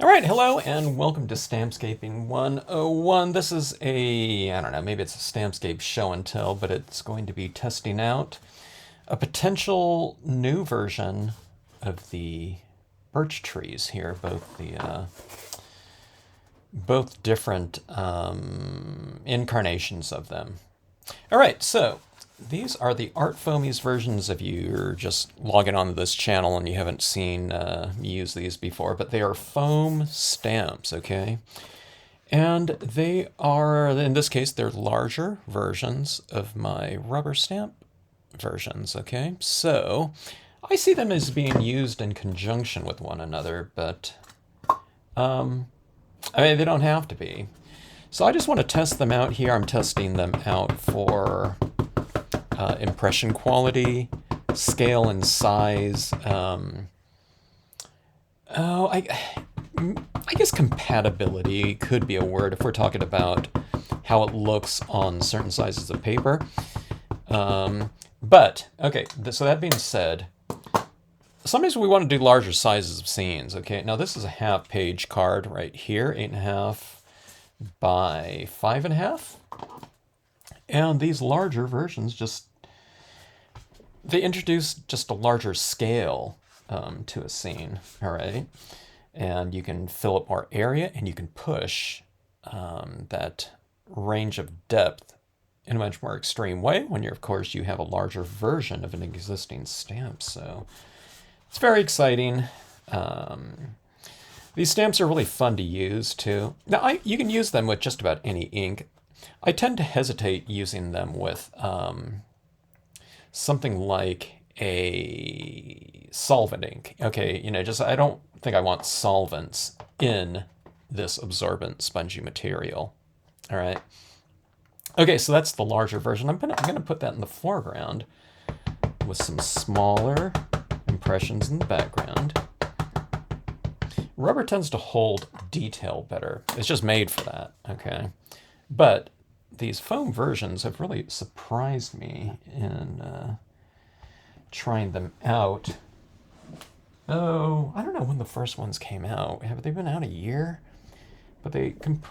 All right, hello and welcome to Stampscaping 101. This is I don't know, maybe it's a Stampscape show and tell, but it's going to be testing out a potential new version of the birch trees here, both different incarnations of them. All right, so these are the Art Foamies versions if you're just logging onto this channel and you haven't seen me use these before, but they are foam stamps, okay? And they are, in this case, they're larger versions of my rubber stamp versions, okay? So I see them as being used in conjunction with one another, but I mean, they don't have to be. So I just want to test them out here. I'm testing them out for impression quality, scale and size. I guess compatibility could be a word if we're talking about how it looks on certain sizes of paper. But, okay, so that being said, sometimes we want to do larger sizes of scenes, okay? Now this is a half-page card right here, 8.5 by 5.5. And these larger versions they introduce just a larger scale to a scene, all right? And you can fill up more area and you can push that range of depth in a much more extreme way when of course, you have a larger version of an existing stamp. So it's very exciting. These stamps are really fun to use too. Now, you can use them with just about any ink. I tend to hesitate using them with something like a solvent ink. Okay, I don't think I want solvents in this absorbent spongy material. All right. Okay, so that's the larger version. I'm gonna put that in the foreground with some smaller impressions in the background. Rubber tends to hold detail better. It's just made for that, okay? But these foam versions have really surprised me in trying them out. Oh, I don't know when the first ones came out. Have they been out a year? But they can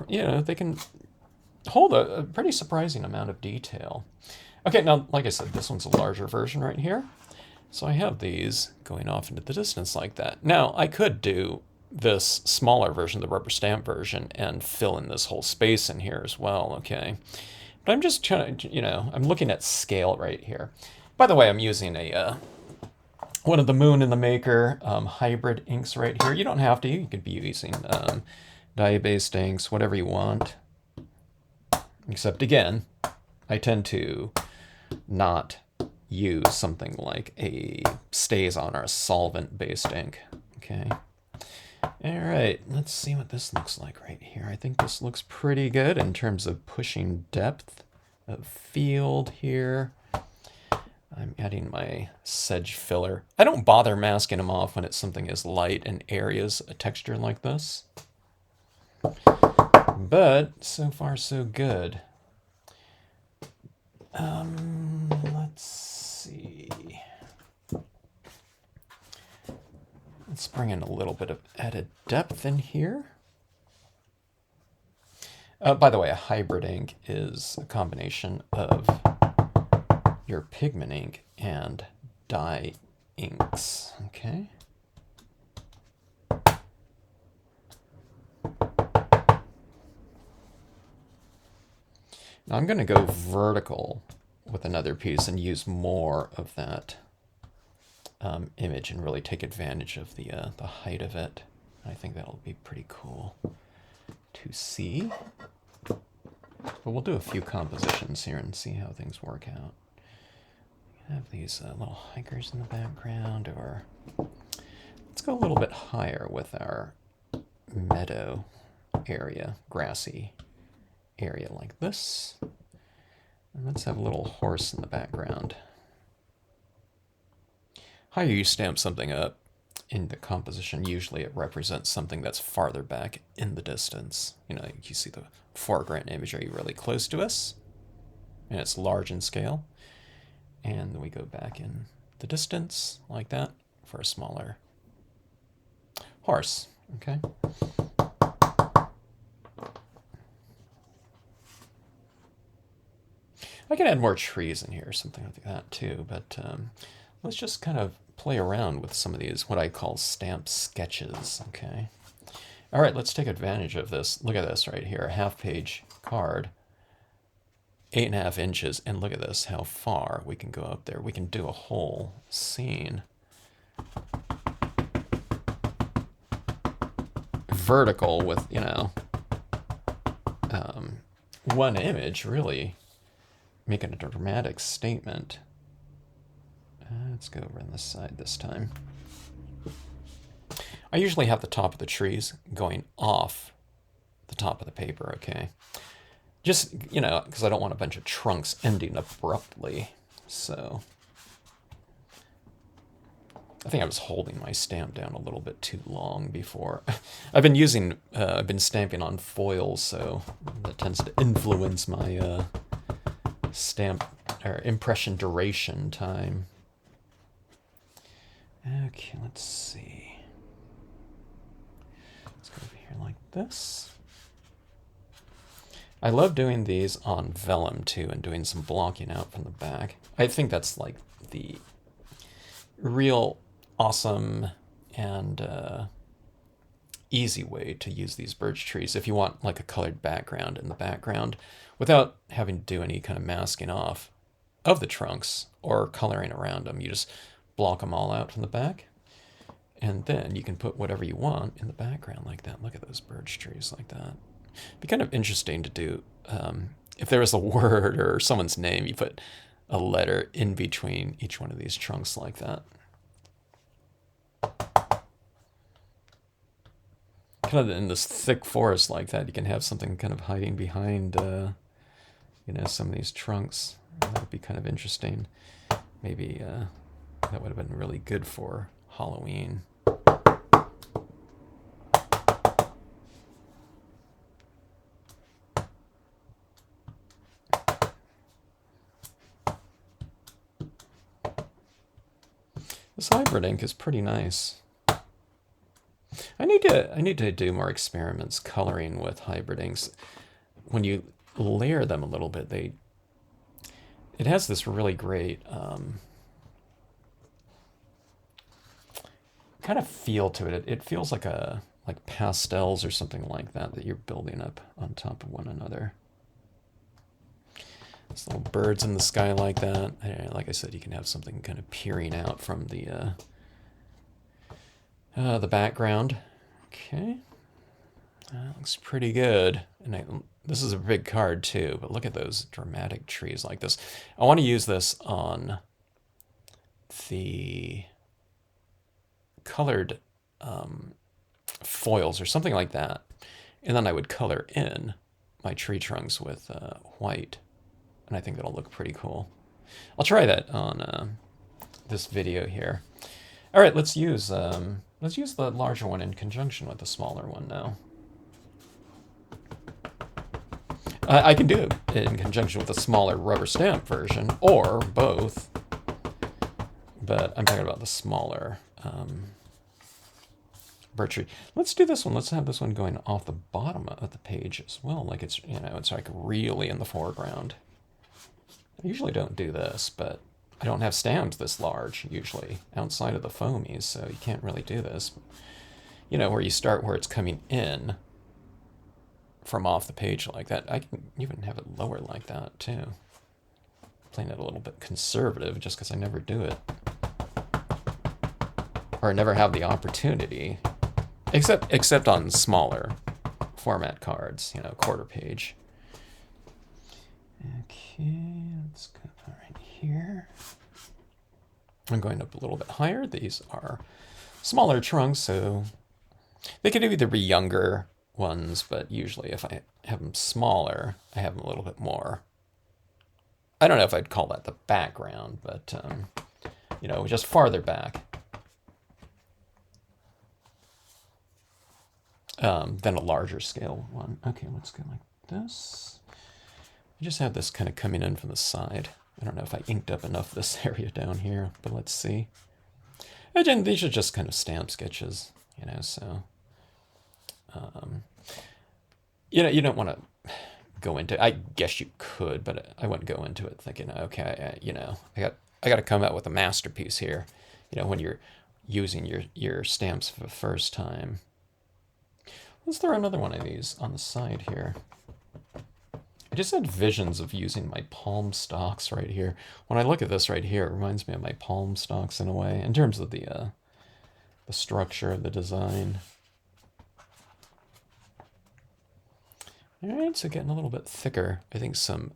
hold a pretty surprising amount of detail. Okay, now, like I said, this one's a larger version right here. So I have these going off into the distance like that. Now, I could do this smaller version, the rubber stamp version, and fill in this whole space in here as well, okay? But I'm just trying to, I'm looking at scale right here. By the way, I'm using one of the Moon and the Maker hybrid inks right here. You don't have to. You could be using dye-based inks, whatever you want. Except, again, I tend to not use something like a StazOn or a solvent-based ink, okay? All right, let's see what this looks like right here. I think this looks pretty good in terms of pushing depth of field here. I'm adding my sedge filler. I don't bother masking them off when it's something as light and airy as a texture like this. But so far so good. Let's see. Let's bring in a little bit of added depth in here. By the way, a hybrid ink is a combination of your pigment ink and dye inks, okay? Now I'm going to go vertical with another piece and use more of that image and really take advantage of the height of it. I think that'll be pretty cool to see. But we'll do a few compositions here and see how things work out. We have these little hikers in the background, or let's go a little bit higher with our meadow area, grassy area like this. And let's have a little horse in the background. Higher you stamp something up in the composition, usually it represents something that's farther back in the distance. You see the foreground imagery really close to us, and it's large in scale. And then we go back in the distance like that for a smaller horse, okay? can add more trees in here or something like that too, but let's just kind of play around with some of these, what I call stamp sketches, okay? All right, let's take advantage of this. Look at this right here, a half-page card, 8.5 inches, and look at this, how far we can go up there. We can do a whole scene. Vertical with, you know, one image, really making a dramatic statement. Let's go over on this side this time. I usually have the top of the trees going off the top of the paper, okay? Just, you know, because I don't want a bunch of trunks ending abruptly. So I think I was holding my stamp down a little bit too long before. I've been stamping on foil, so that tends to influence my stamp or impression duration time. Okay, let's see. Let's go over here like this. I love doing these on vellum too, and doing some blocking out from the back. I think that's like the real awesome and easy way to use these birch trees if you want like a colored background in the background without having to do any kind of masking off of the trunks or coloring around them. You just block them all out from the back, and then you can put whatever you want in the background like that. Look at those birch trees like that. It'd be kind of interesting to do if there was a word or someone's name, you put a letter in between each one of these trunks like that. Kind of in this thick forest like that, you can have something kind of hiding behind, you know, some of these trunks. That would be kind of interesting. Maybe that would have been really good for Halloween. This hybrid ink is pretty nice. I need to do more experiments coloring with hybrid inks. When you layer them a little bit, it has this really great kind of feel to it. It feels like pastels or something like that you're building up on top of one another. These little birds in the sky like that. Like I said, you can have something kind of peering out from the background. Okay, that looks pretty good. And this is a big card too, but look at those dramatic trees like this. I want to use this on the colored foils or something like that, and then I would color in my tree trunks with white, and I think that'll look pretty cool. I'll try that on this video here. All right, let's use the larger one in conjunction with the smaller one now. I can do it in conjunction with the smaller rubber stamp version, or both, but I'm talking about the smaller birch tree. Let's do this one. Let's have this one going off the bottom of the page as well, like it's, you know, it's like really in the foreground. I usually don't do this, but I don't have stamps this large usually outside of the foamies, so you can't really do this. You know, where you start where it's coming in from off the page like that. I can even have it lower like that too. Playing it a little bit conservative just because I never do it. Or never have the opportunity. Except on smaller format cards, you know, quarter page. Okay, let's go right here. I'm going up a little bit higher. These are smaller trunks, so they could either be younger ones, but usually if I have them smaller, I have them a little bit more. I don't know if I'd call that the background, but, you know, just farther back than a larger scale one. Okay, let's go like this. I just have this kind of coming in from the side. I don't know if I inked up enough this area down here, but let's see. Again, these are just kind of stamp sketches, you know, so, you know, you don't want to go into. I guess you could, but I wouldn't go into it thinking, okay, I got to come out with a masterpiece here. When you're using your stamps for the first time. Let's throw another one of these on the side here. I just had visions of using my palm stalks right here. When I look at this right here, it reminds me of my palm stalks in a way, in terms of the structure of the design. All right, so getting a little bit thicker. I think some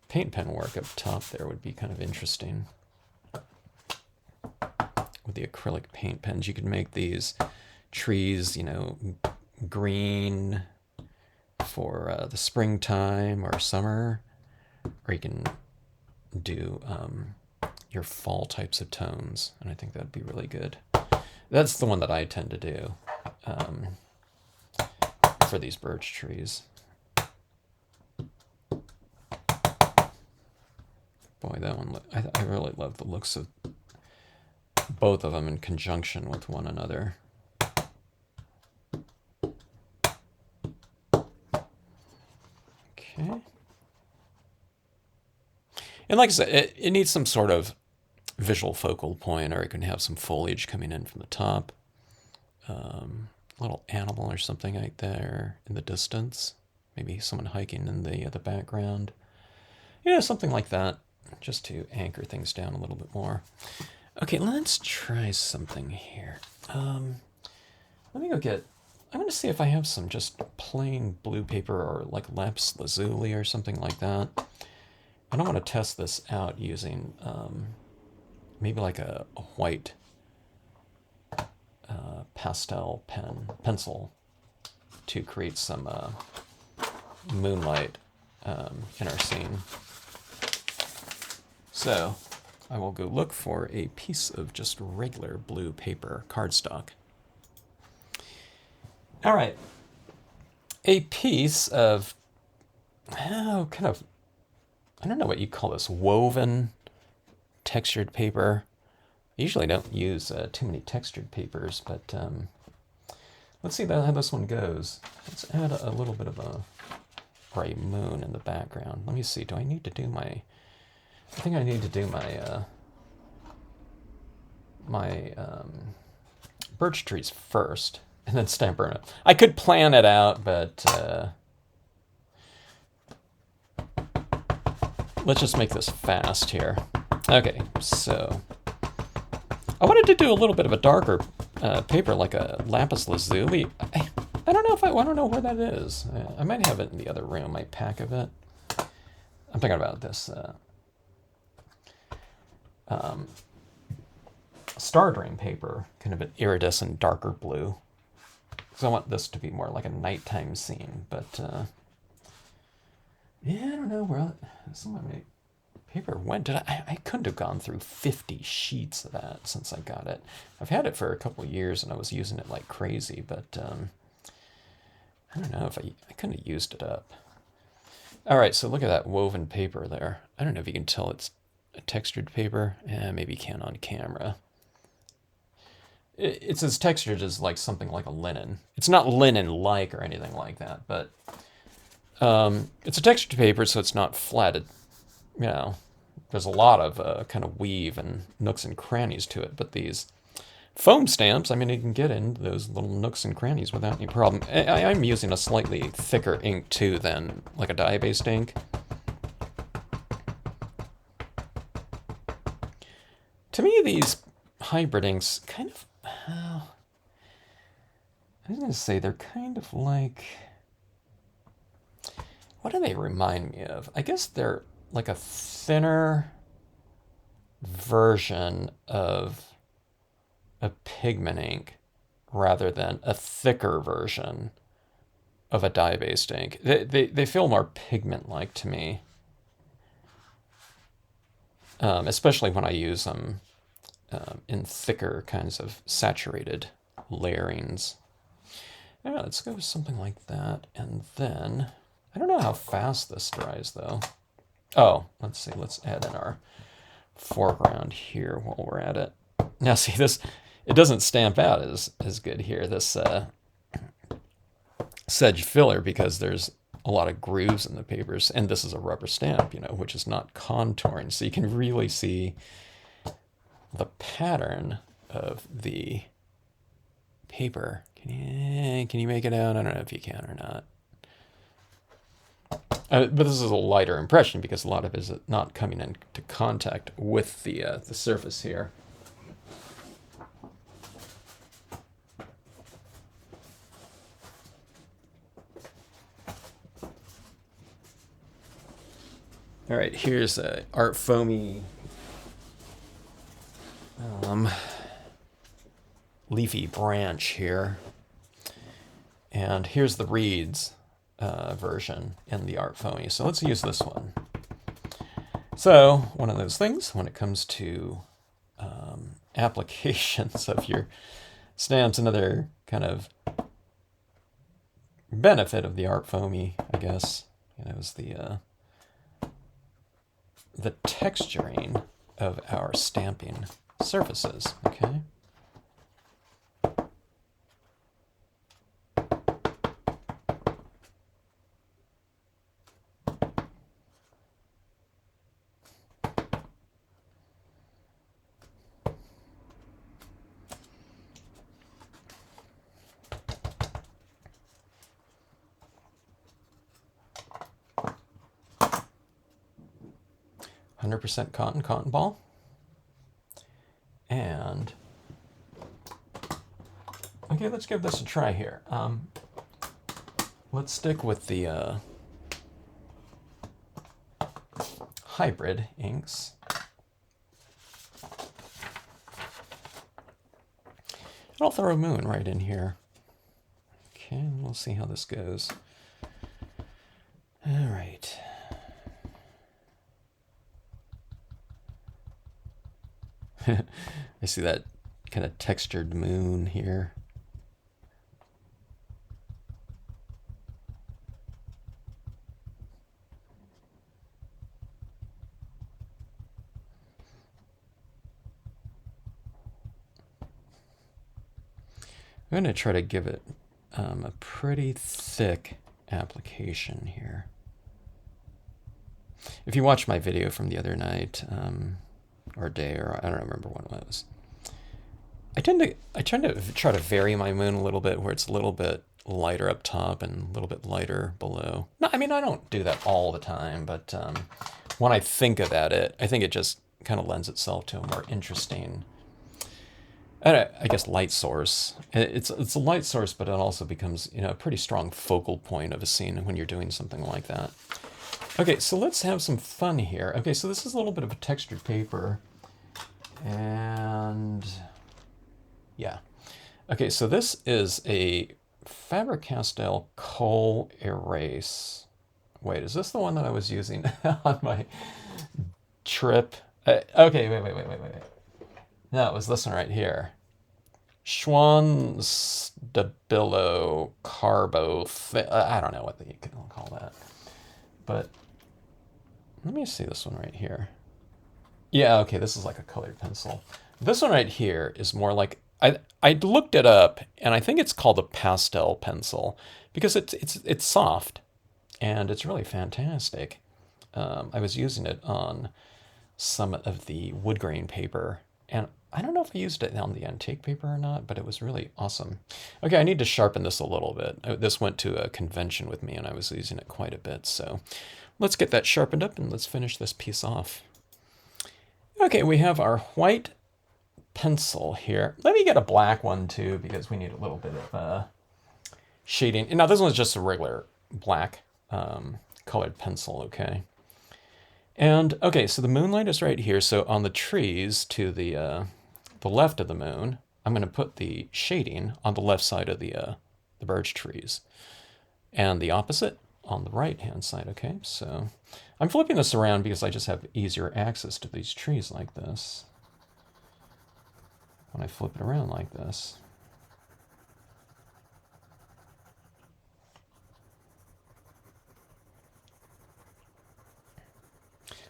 paint pen work up top there would be kind of interesting. With the acrylic paint pens, you could make these trees, green for the springtime or summer, or you can do your fall types of tones, and I think that'd be really good. That's the one that I tend to do for these birch trees. Boy, that one, I really love the looks of both of them in conjunction with one another. Okay. And like I said, it needs some sort of visual focal point, or it can have some foliage coming in from the top. Little animal or something right there in the distance. Maybe someone hiking in the background. Something like that, just to anchor things down a little bit more. Okay, let's try something here. Let me go get... I'm going to see if I have some just plain blue paper or like lapis lazuli or something like that. I don't want to test this out using maybe like a white pastel pencil to create some moonlight in our scene. So I will go look for a piece of just regular blue paper cardstock. All right, a piece of, I don't know what you call this, woven textured paper. I usually don't use too many textured papers, but let's see how this one goes. Let's add a little bit of a moon in the background. Let me see, do I need to do my, I think I need to do my birch trees first, and then stamp burn it. I could plan it out, but let's just make this fast here. Okay, so I wanted to do a little bit of a darker paper, like a lapis lazuli. I don't know if I don't know where that is. I might have it in the other room, my pack of it. I'm thinking about this Star Dream paper, kind of an iridescent darker blue. Because I want this to be more like a nighttime scene, but yeah, I don't know where some of my paper went. I couldn't have gone through 50 sheets of that since I got it. I've had it for a couple of years and I was using it like crazy, but I don't know if I couldn't have used it up. All right, so look at that woven paper there. I don't know if you can tell it's a textured paper. Maybe you can on camera. It's as textured as like something like a linen. It's not linen-like or anything like that, but it's a textured paper, so it's not flatted. There's a lot of kind of weave and nooks and crannies to it, but these foam stamps, I mean, you can get into those little nooks and crannies without any problem. I'm using a slightly thicker ink, too, than like a dye-based ink. To me, these hybrid inks kind of... I was going to say, they're kind of like... What do they remind me of? I guess they're like a thinner version of a pigment ink rather than a thicker version of a dye-based ink. They feel more pigment-like to me, especially when I use them in thicker kinds of saturated layerings. Yeah, let's go with something like that, and then I don't know how fast this dries though. Oh, let's see. Let's add in our foreground here while we're at it. Now, see this. It doesn't stamp out as good here. This sedge filler, because there's a lot of grooves in the papers. And this is a rubber stamp, you know, which is not contouring. So you can really see the pattern of the paper. Can you make it out? I don't know if you can or not. But this is a lighter impression because a lot of it is not coming into contact with the surface here. All right, here's a Art Foamy leafy branch here. And here's the reeds version in the Art Foamy. So let's use this one. So one of those things when it comes to applications of your stamps, another kind of benefit of the Art Foamy, I guess, you know, is the texturing of our stamping surfaces, okay? 100% cotton ball. And, okay, let's give this a try here. Let's stick with the hybrid inks. And I'll throw a moon right in here. Okay, we'll see how this goes. All right. I see that kind of textured moon here. I'm going to try to give it a pretty thick application here. If you watched my video from the other night, or day, or I don't remember when it was, I tend to try to vary my moon a little bit, where it's a little bit lighter up top and a little bit lighter below. No, I mean, I don't do that all the time, but when I think about it, I think it just kind of lends itself to a more interesting, I guess, light source. It's a light source, but it also becomes, you know, a pretty strong focal point of a scene when you're doing something like that. Okay, so let's have some fun here. Okay, so this is a little bit of a textured paper. And yeah. Okay, so this is a Faber-Castell Kohl Erase. Wait, is this the one that I was using on my trip? Okay, wait. No, it was this one right here. Schwann Stabilo Carbo. I don't know what you can call that. But let me see this one right here. Yeah, okay, this is like a colored pencil. This one right here is more like, I looked it up, and I think it's called a pastel pencil because it's soft, and it's really fantastic. I was using it on some of the wood grain paper, and I don't know if I used it on the antique paper or not, but it was really awesome. Okay, I need to sharpen this a little bit. This went to a convention with me, and I was using it quite a bit, so let's get that sharpened up, and let's finish this piece off. Okay, we have our white pencil here. Let me get a black one too, because we need a little bit of shading. Now this one's just a regular black colored pencil, okay? And okay, so the moonlight is right here. So on the trees to the left of the moon, I'm going to put the shading on the left side of the birch trees, and the opposite on the right-hand side, okay? So I'm flipping this around because I just have easier access to these trees like this when I flip it around like this.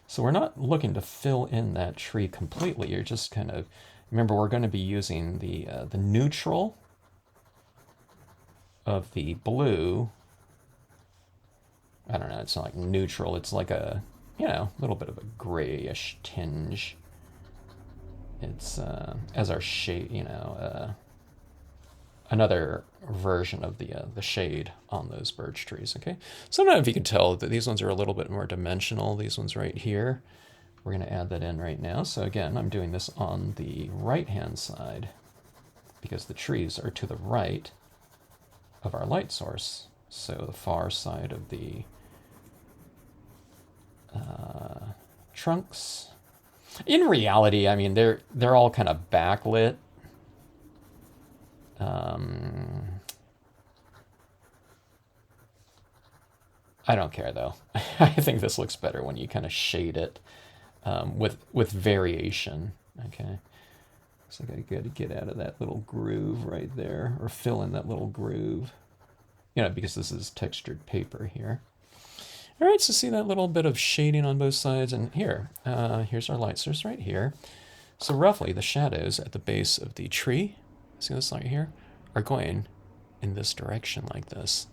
So we're not looking to fill in that tree completely. You're just kind of, remember, we're going to be using the neutral of the blue it's not like neutral. It's like a, you know, little bit of a grayish tinge. It's as our shade, you know, another version of the shade on those birch trees. Okay, so I don't know if you can tell that these ones are a little bit more dimensional. These ones right here, we're going to add that in right now. So again, I'm doing this on the right hand side because the trees are to the right of our light source. So the far side of the trunks. In reality, I mean, they're all kind of backlit. I don't care though. I think this looks better when you kind of shade it with variation. Okay, so I got to get out of that little groove right there, or fill in that little groove. You know, because this is textured paper here. All right, so see that little bit of shading on both sides, and here, here's our light source right here. So roughly, the shadows at the base of the tree, see this right here, are going in this direction like this.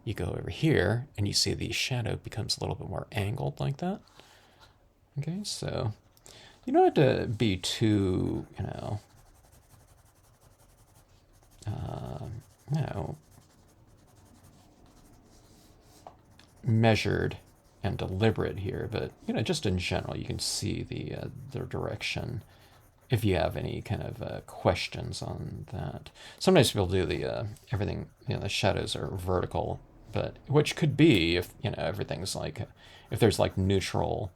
You go over here, and you see the shadow becomes a little bit more angled like that. Okay, so you don't have to be too, you know, measured and deliberate here, but you know, just in general, you can see the direction if you have any kind of questions on that. Sometimes people do the everything, you know, the shadows are vertical, but which could be if, you know, everything's like, if there's like neutral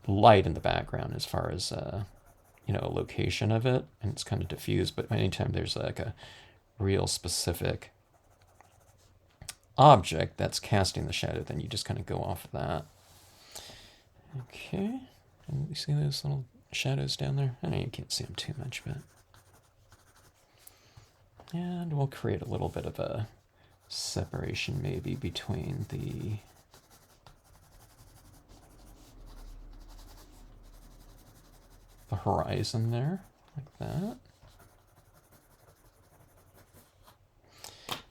light in the background as far as you know, location of it, and it's kind of diffused. But anytime there's like a real specific object that's casting the shadow, then you just kind of go off of that. Okay, and you see those little shadows down there? I know you can't see them too much, but... And we'll create a little bit of a separation maybe between the horizon there, like that.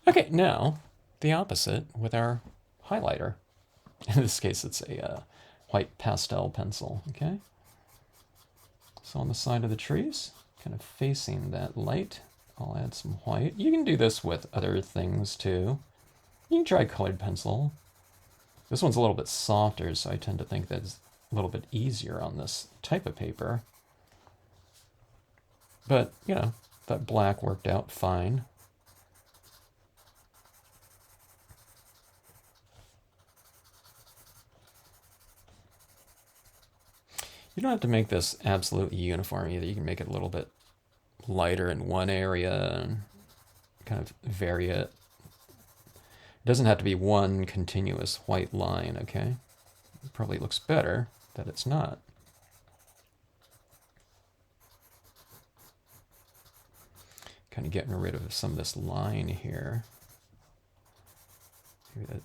Okay, now the opposite with our highlighter. In this case, it's a white pastel pencil, okay? So on the side of the trees, kind of facing that light, I'll add some white. You can do this with other things too. You can try colored pencil. This one's a little bit softer, so I tend to think that's a little bit easier on this type of paper. But, you know, that black worked out fine. You don't have to make this absolutely uniform either. You can make it a little bit lighter in one area and kind of vary it. It doesn't have to be one continuous white line, okay? It probably looks better that it's not. Kind of getting rid of some of this line here. Maybe that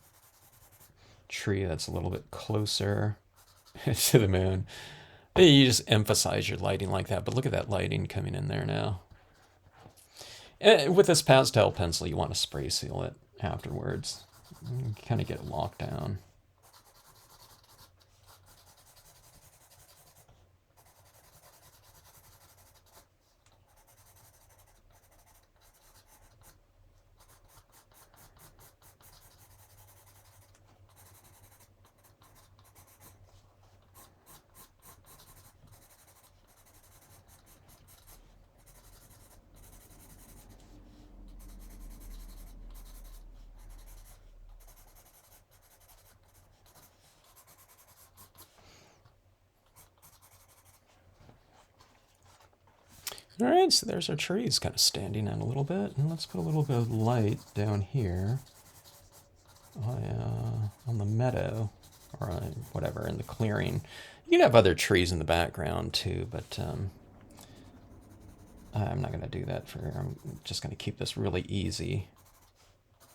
tree that's a little bit closer to the moon. You just emphasize your lighting like that, but look at that lighting coming in there now. And with this pastel pencil, you want to spray seal it afterwards. You kind of get it locked down. All right, so there's our trees kind of standing out a little bit. And let's put a little bit of light down here on the meadow, or whatever, in the clearing. You can have other trees in the background too, but I'm not going to do that I'm just going to keep this really easy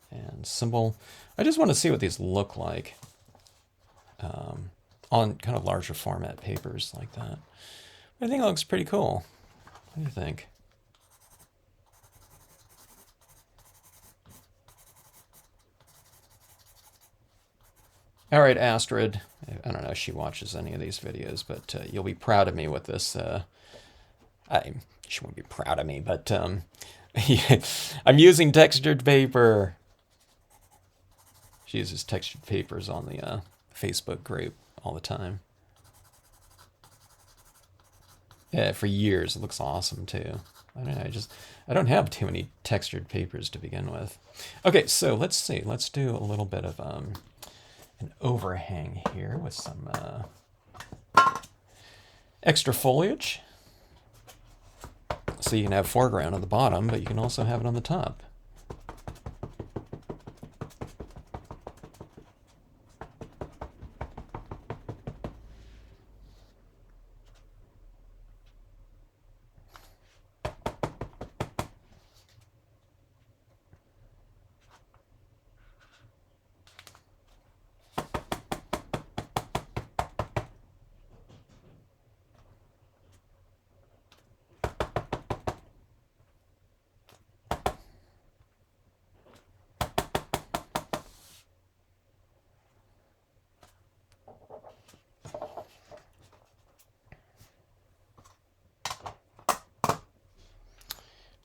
and simple. I just want to see what these look like on kind of larger format papers like that. I think it looks pretty cool. What do you think? All right, Astrid. I don't know if she watches any of these videos, but you'll be proud of me with this. She won't be proud of me, but I'm using textured paper. She uses textured papers on the Facebook group all the time. Yeah, for years. It looks awesome too. I don't know. I don't have too many textured papers to begin with. Okay, so let's see. Let's do a little bit of an overhang here with some extra foliage. So you can have foreground on the bottom, but you can also have it on the top.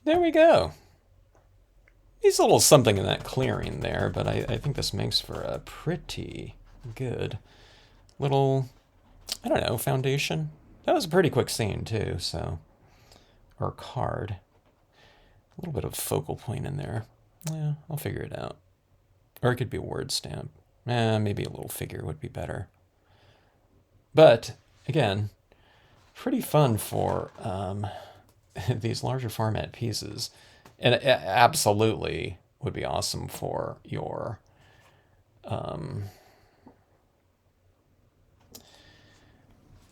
There we go. Needs a little something in that clearing there, but I think this makes for a pretty good little, I don't know, foundation. That was a pretty quick scene too, so, or card. A little bit of focal point in there. Yeah, I'll figure it out. Or it could be a word stamp. Maybe a little figure would be better. But, again, pretty fun for these larger format pieces. And it absolutely would be awesome for your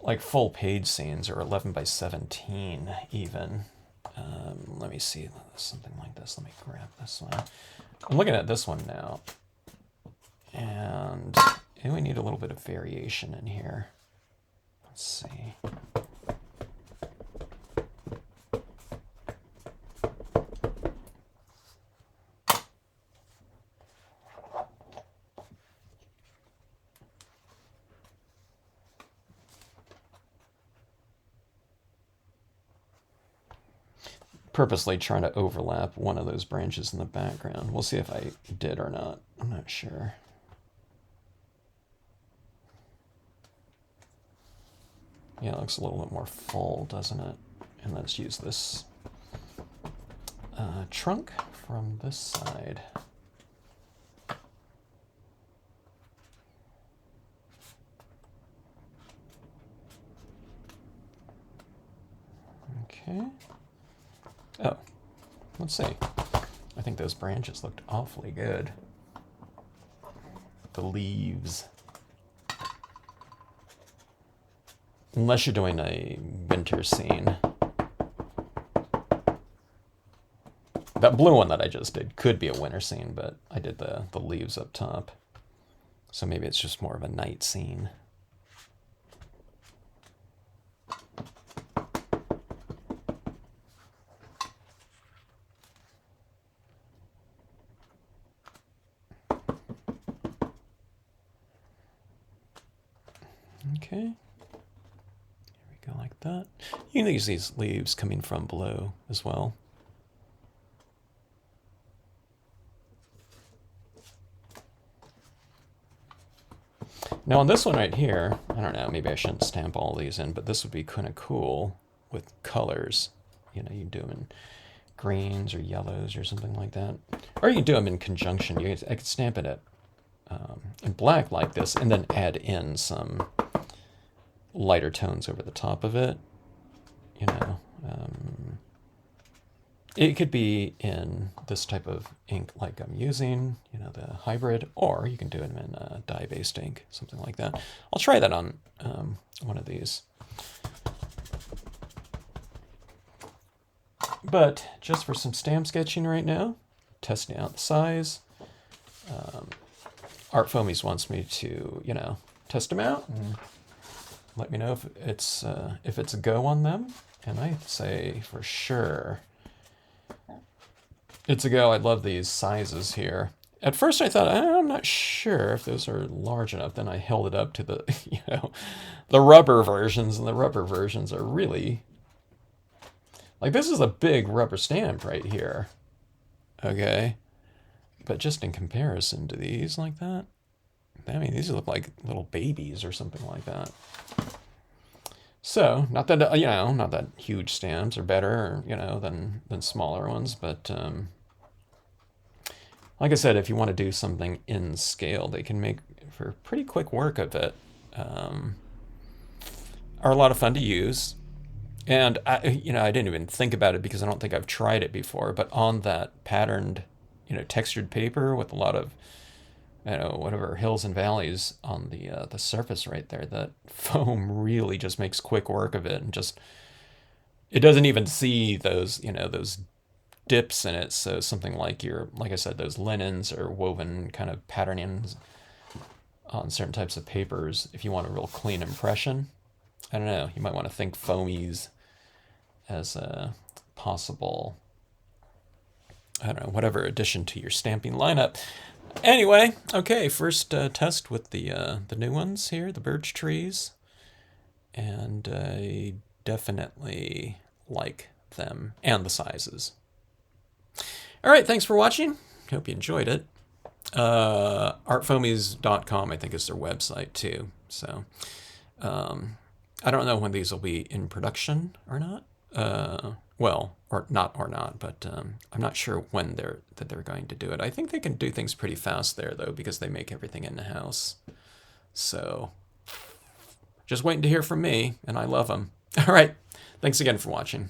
like full page scenes or 11 by 17 even. Let me see something like this. Let me grab this one. I'm looking at this one now. And we need a little bit of variation in here. Let's see. Purposely trying to overlap one of those branches in the background. We'll see if I did or not. I'm not sure. Yeah, it looks a little bit more full, doesn't it? And let's use this trunk from this side. Okay. Oh, let's see. I think those branches looked awfully good. The leaves. Unless you're doing a winter scene. That blue one that I just did could be a winter scene, but I did the leaves up top. So maybe it's just more of a night scene. Okay. Here we go like that. You can use these leaves coming from below as well. Now on this one right here, I don't know, maybe I shouldn't stamp all these in, but this would be kind of cool with colors. You know, you can do them in greens or yellows or something like that. Or you can do them in conjunction. I could stamp it at in black like this and then add in some lighter tones over the top of it. You know, it could be in this type of ink like I'm using, you know, the hybrid, or you can do it in dye-based ink, something like that. I'll try that on one of these. But just for some stamp sketching right now, testing out the size. Art Foamies wants me to, you know, test them out and let me know if it's a go on them. And I say for sure it's a go. I love these sizes here. At first I thought, I'm not sure if those are large enough. Then I held it up to the, the rubber versions, and the rubber versions are really, like, this is a big rubber stamp right here. Okay. But just in comparison to these like that, I mean, these look like little babies or something like that. So, not that, not that huge stamps are better, than smaller ones, but like I said, if you want to do something in scale, they can make for pretty quick work of it. Are a lot of fun to use. And I didn't even think about it because I don't think I've tried it before. But on that patterned, textured paper with a lot of, whatever hills and valleys on the surface right there, that foam really just makes quick work of it, and just it doesn't even see those dips in it. So something like like I said, those linens or woven kind of patternings on certain types of papers. If you want a real clean impression, I don't know, you might want to think foamies as a possible, I don't know, whatever addition to your stamping lineup. Anyway, okay, first test with the new ones here, the birch trees, and I definitely like them and the sizes. All right, thanks for watching. Hope you enjoyed it. Artfoamies.com, I think, is their website too. So I don't know when these will be in production or not. Well, or not, but I'm not sure when they're going to do it. I think they can do things pretty fast there, though, because they make everything in the house. So just waiting to hear from me, and I love them. All right, thanks again for watching.